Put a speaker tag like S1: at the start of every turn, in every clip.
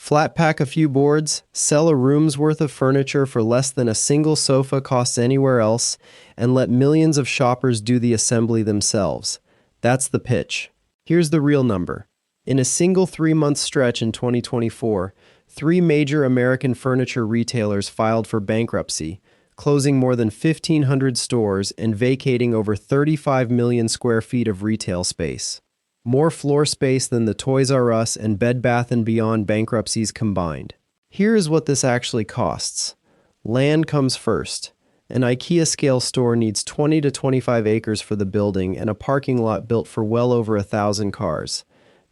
S1: Flat pack a few boards, sell a room's worth of furniture for less than a single sofa costs anywhere else, and let millions of shoppers do the assembly themselves. That's the pitch. Here's the real number. In a single 3-month stretch in 2024, 3 major American furniture retailers filed for bankruptcy, closing more than 1,500 stores and vacating over 35 million square feet of retail space. More floor space than the Toys R Us and Bed Bath & Beyond bankruptcies combined. Here is what this actually costs. Land comes first. An IKEA-scale store needs 20 to 25 acres for the building and a parking lot built for well over 1,000 cars.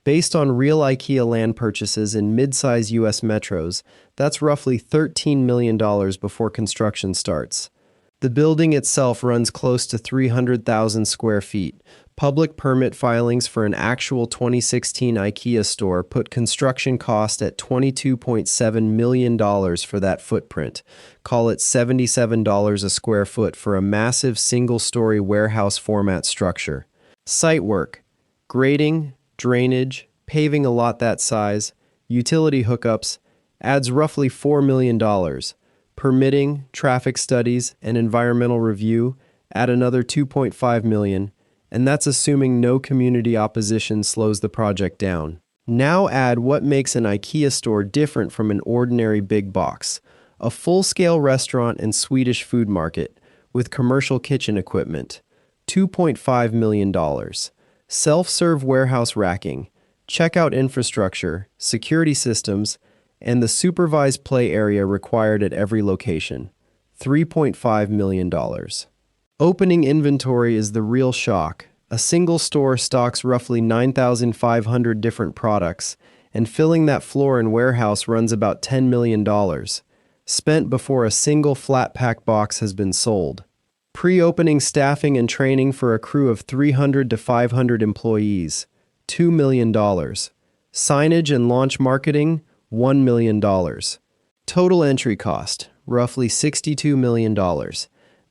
S1: Based on real IKEA land purchases in mid-size U.S. metros, that's roughly $13 million before construction starts. The building itself runs close to 300,000 square feet. Public permit filings for an actual 2016 IKEA store put construction cost at $22.7 million for that footprint. Call it $77 a square foot for a massive single-story warehouse format structure. Site work, grading, drainage, paving a lot that size, utility hookups, adds roughly $4 million. Permitting, traffic studies, and environmental review add another $2.5 million, and that's assuming no community opposition slows the project down. Now add what makes an IKEA store different from an ordinary big box: a full-scale restaurant and Swedish food market with commercial kitchen equipment, $2.5 million. Self-serve warehouse racking, checkout infrastructure, security systems, and the supervised play area required at every location, $3.5 million. Opening inventory is the real shock. A single store stocks roughly 9,500 different products, and filling that floor and warehouse runs about $10 million, spent before a single flat pack box has been sold. Pre-opening staffing and training for a crew of 300 to 500 employees, $2 million. Signage and launch marketing, $1 million. Total entry cost, roughly $62 million.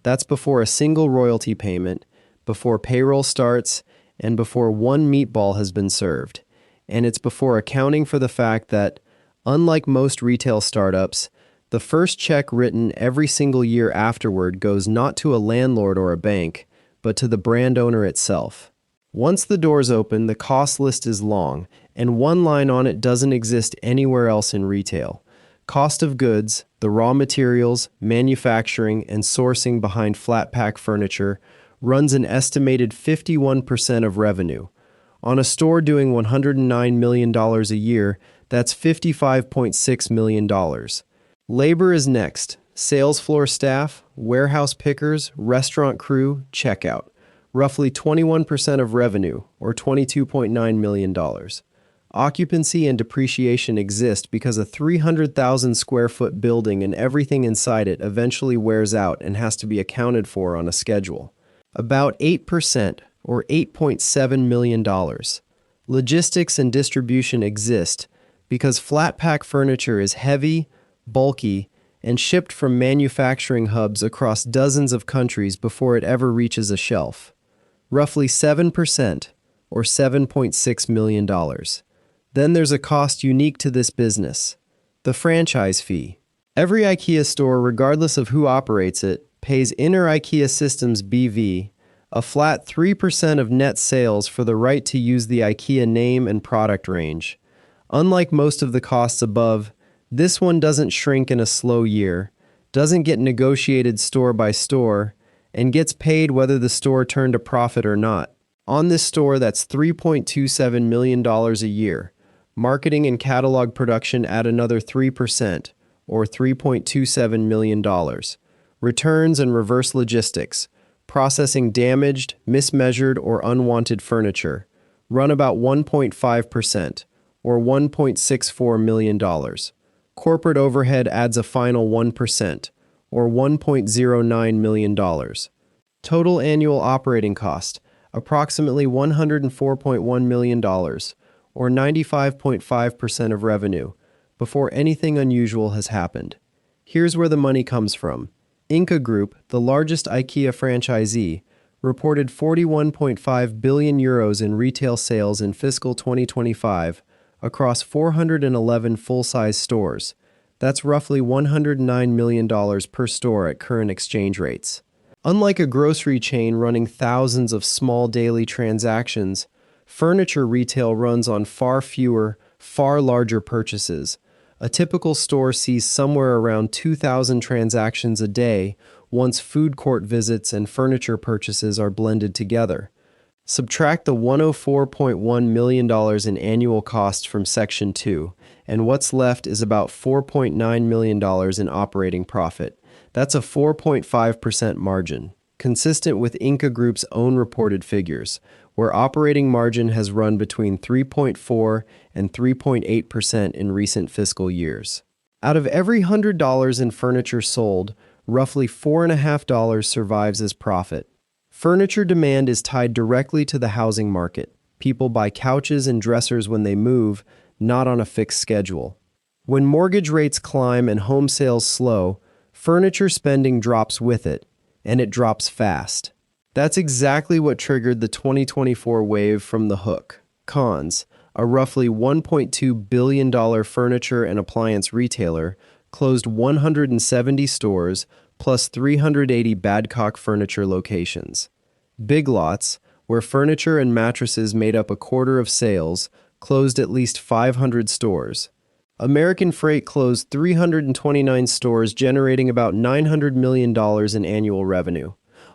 S1: That's before a single royalty payment, before payroll starts, and before one meatball has been served. And it's before accounting for the fact that, unlike most retail startups, the first check written every single year afterward goes not to a landlord or a bank, but to the brand owner itself. Once the doors open, the cost list is long, and one line on it doesn't exist anywhere else in retail. Cost of goods, the raw materials, manufacturing, and sourcing behind flat pack furniture runs an estimated 51% of revenue. On a store doing $109 million a year, that's $55.6 million. Labor is next. Sales floor staff, warehouse pickers, restaurant crew, checkout. Roughly 21% of revenue, or $22.9 million. Occupancy and depreciation exist because a 300,000 square foot building and everything inside it eventually wears out and has to be accounted for on a schedule. About 8%, or $8.7 million. Logistics and distribution exist because flat pack furniture is heavy, bulky, and shipped from manufacturing hubs across dozens of countries before it ever reaches a shelf. Roughly 7%, or $7.6 million. Then there's a cost unique to this business: the franchise fee. Every IKEA store, regardless of who operates it, pays Inter IKEA Systems BV, a flat 3% of net sales for the right to use the IKEA name and product range. Unlike most of the costs above, this one doesn't shrink in a slow year, doesn't get negotiated store by store, and gets paid whether the store turned a profit or not. On this store, that's $3.27 million a year. Marketing and catalog production add another 3%, or $3.27 million. Returns and reverse logistics, processing damaged, mismeasured, or unwanted furniture, run about 1.5%, or $1.64 million. Corporate overhead adds a final 1%, or $1.09 million. Total annual operating cost, approximately $104.1 million, or 95.5% of revenue, before anything unusual has happened. Here's where the money comes from. Ingka Group, the largest IKEA franchisee, reported 41.5 billion euros in retail sales in fiscal 2025, across 411 full-size stores. That's roughly $109 million per store at current exchange rates. Unlike a grocery chain running thousands of small daily transactions, furniture retail runs on far fewer, far larger purchases. A typical store sees somewhere around 2,000 transactions a day once food court visits and furniture purchases are blended together. Subtract the $104.1 million in annual costs from Section 2, and what's left is about $4.9 million in operating profit. That's a 4.5% margin, consistent with Ingka Group's own reported figures, where operating margin has run between 3.4 and 3.8% in recent fiscal years. Out of every $100 in furniture sold, roughly $4.50 survives as profit. Furniture demand is tied directly to the housing market. People buy couches and dressers when they move, not on a fixed schedule. When mortgage rates climb and home sales slow, furniture spending drops with it, and it drops fast. That's exactly what triggered the 2024 wave from The Hook. Cons, a roughly $1.2 billion furniture and appliance retailer, closed 170 stores plus 380 Badcock furniture locations. Big Lots, where furniture and mattresses made up a quarter of sales, closed at least 500 stores. American Freight closed 329 stores, generating about $900 million in annual revenue.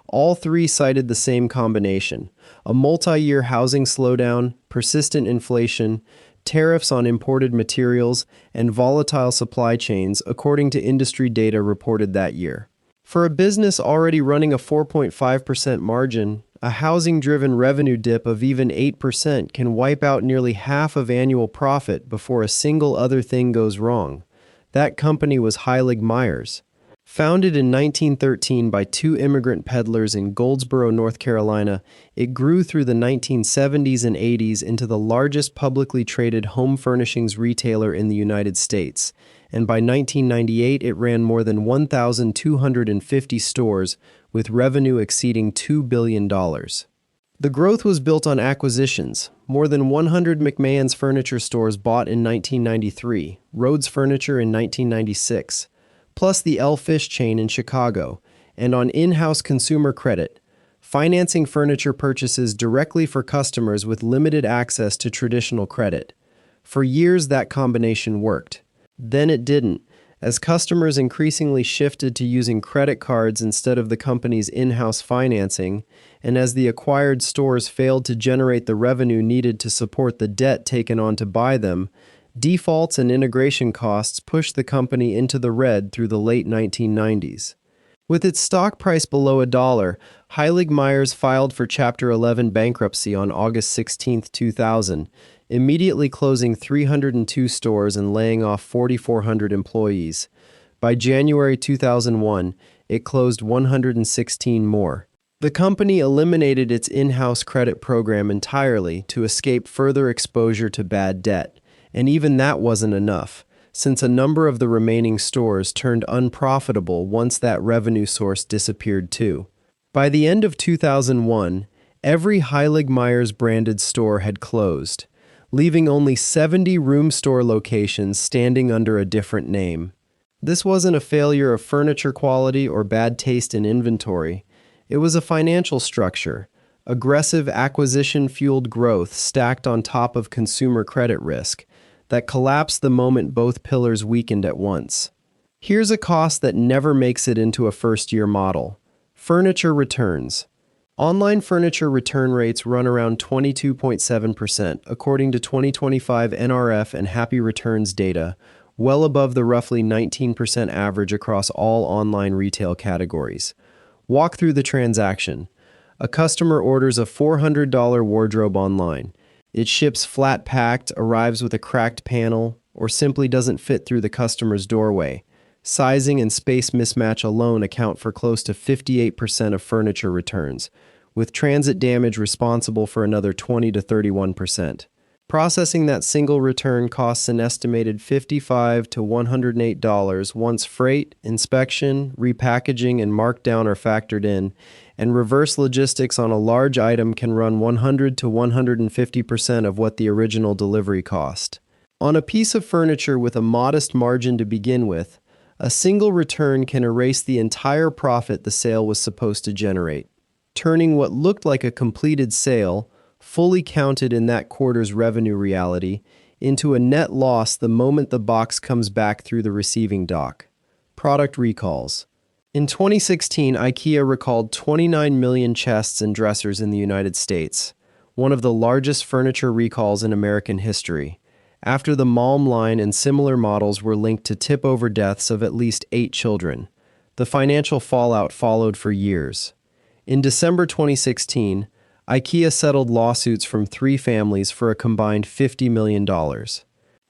S1: All three cited the same combination: a multi-year housing slowdown, persistent inflation, tariffs on imported materials, and volatile supply chains, according to industry data reported that year. For a business already running a 4.5% margin, a housing-driven revenue dip of even 8% can wipe out nearly half of annual profit before a single other thing goes wrong. That company was Heilig Myers. Founded in 1913 by two immigrant peddlers in Goldsboro, North Carolina, it grew through the 1970s and 80s into the largest publicly traded home furnishings retailer in the United States, and by 1998 it ran more than 1,250 stores with revenue exceeding $2 billion. The growth was built on acquisitions. More than 100 McMahon's furniture stores bought in 1993, Rhodes Furniture in 1996, plus the L Fish chain in Chicago, and on in-house consumer credit, financing furniture purchases directly for customers with limited access to traditional credit. For years, that combination worked. Then it didn't, as customers increasingly shifted to using credit cards instead of the company's in-house financing, and as the acquired stores failed to generate the revenue needed to support the debt taken on to buy them, defaults and integration costs pushed the company into the red through the late 1990s. With its stock price below $1, Heilig Myers filed for Chapter 11 bankruptcy on August 16, 2000, immediately closing 302 stores and laying off 4,400 employees. By January 2001, it closed 116 more. The company eliminated its in-house credit program entirely to escape further exposure to bad debt. And even that wasn't enough, since a number of the remaining stores turned unprofitable once that revenue source disappeared too. By the end of 2001, every Heilig Myers branded store had closed, leaving only 70 room store locations standing under a different name. This wasn't a failure of furniture quality or bad taste in inventory. It was a financial structure, aggressive acquisition-fueled growth stacked on top of consumer credit risk, that collapsed the moment both pillars weakened at once. Here's a cost that never makes it into a first-year model: furniture returns. Online furniture return rates run around 22.7%, according to 2025 NRF and Happy Returns data, well above the roughly 19% average across all online retail categories. Walk through the transaction. A customer orders a $400 wardrobe online. It ships flat-packed, arrives with a cracked panel, or simply doesn't fit through the customer's doorway. Sizing and space mismatch alone account for close to 58% of furniture returns, with transit damage responsible for another 20 to 31%. Processing that single return costs an estimated $55 to $108 once freight, inspection, repackaging, and markdown are factored in, and reverse logistics on a large item can run 100 to 150% of what the original delivery cost. On a piece of furniture with a modest margin to begin with, a single return can erase the entire profit the sale was supposed to generate, turning what looked like a completed sale, fully counted in that quarter's revenue reality, into a net loss the moment the box comes back through the receiving dock. Product recalls. In 2016, IKEA recalled 29 million chests and dressers in the United States, one of the largest furniture recalls in American history, after the Malm line and similar models were linked to tip-over deaths of at least 8 children. The financial fallout followed for years. In December 2016, IKEA settled lawsuits from 3 families for a combined $50 million.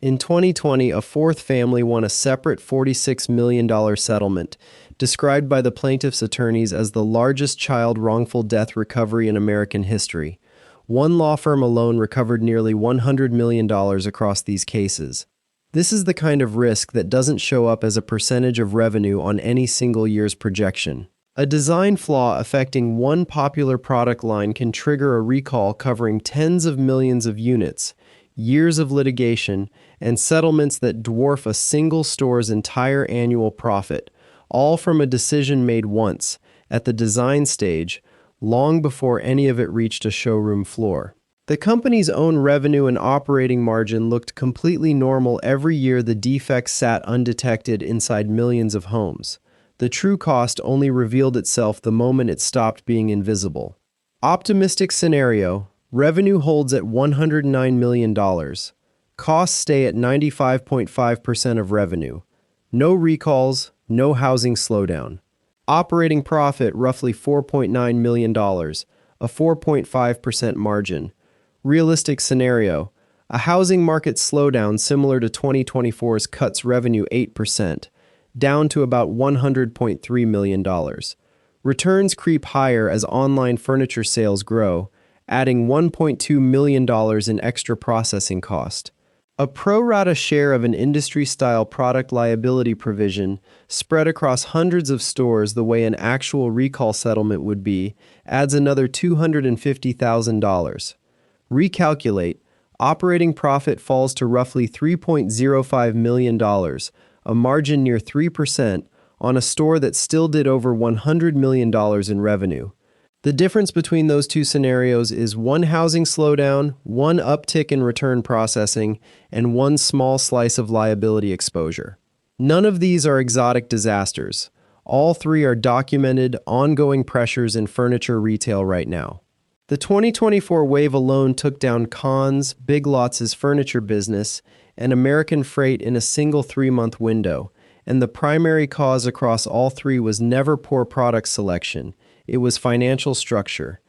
S1: In 2020, a 4th family won a separate $46 million settlement, described by the plaintiff's attorneys as the largest child wrongful death recovery in American history. One law firm alone recovered nearly $100 million across these cases. This is the kind of risk that doesn't show up as a percentage of revenue on any single year's projection. A design flaw affecting one popular product line can trigger a recall covering tens of millions of units, years of litigation, and settlements that dwarf a single store's entire annual profit, all from a decision made once, at the design stage, long before any of it reached a showroom floor. The company's own revenue and operating margin looked completely normal every year the defects sat undetected inside millions of homes. The true cost only revealed itself the moment it stopped being invisible. Optimistic scenario: revenue holds at $109 million. Costs stay at 95.5% of revenue. No recalls, no housing slowdown. Operating profit roughly $4.9 million, a 4.5% margin. Realistic scenario: a housing market slowdown similar to 2024's cuts revenue 8%, down to about $100.3 million. Returns creep higher as online furniture sales grow, adding $1.2 million in extra processing cost. A pro rata share of an industry-style product liability provision spread across hundreds of stores the way an actual recall settlement would be adds another $250,000. Recalculate, operating profit falls to roughly $3.05 million, a margin near 3%, on a store that still did over $100 million in revenue. The difference between those two scenarios is one housing slowdown, one uptick in return processing, and one small slice of liability exposure. None of these are exotic disasters. All 3 are documented, ongoing pressures in furniture retail right now. The 2024 wave alone took down Conn's, Big Lots' furniture business, and American Freight in a single 3-month window, and the primary cause across all 3 was never poor product selection. It was financial structure,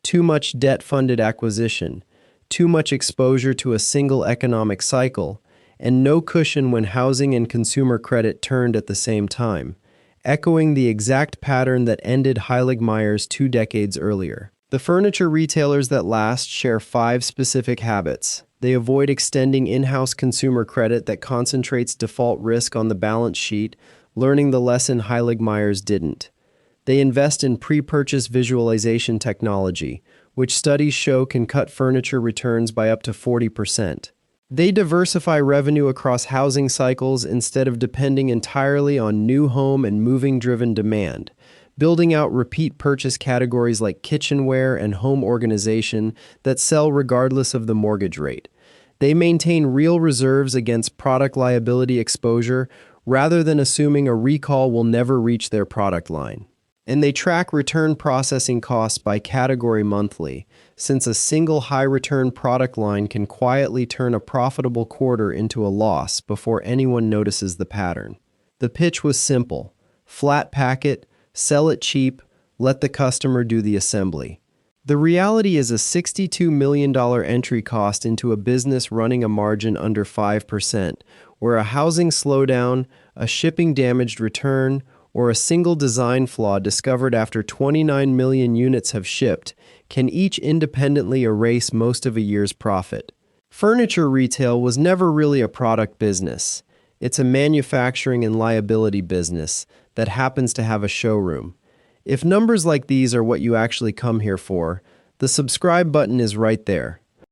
S1: too much debt-funded acquisition, too much exposure to a single economic cycle, and no cushion when housing and consumer credit turned at the same time, echoing the exact pattern that ended Heilig-Meyer's 2 decades earlier. The furniture retailers that last share 5 specific habits. They avoid extending in-house consumer credit that concentrates default risk on the balance sheet, learning the lesson Heilig-Meyer's didn't. They invest in pre-purchase visualization technology, which studies show can cut furniture returns by up to 40%. They diversify revenue across housing cycles instead of depending entirely on new home and moving-driven demand, building out repeat purchase categories like kitchenware and home organization that sell regardless of the mortgage rate. They maintain real reserves against product liability exposure rather than assuming a recall will never reach their product line. And they track return processing costs by category monthly, since a single high-return product line can quietly turn a profitable quarter into a loss before anyone notices the pattern. The pitch was simple: flat packet, sell it cheap, let the customer do the assembly. The reality is a $62 million entry cost into a business running a margin under 5%, where a housing slowdown, a shipping damaged return, or a single design flaw discovered after 29 million units have shipped can each independently erase most of a year's profit. Furniture retail was never really a product business. It's a manufacturing and liability business that happens to have a showroom. If numbers like these are what you actually come here for, the subscribe button is right there.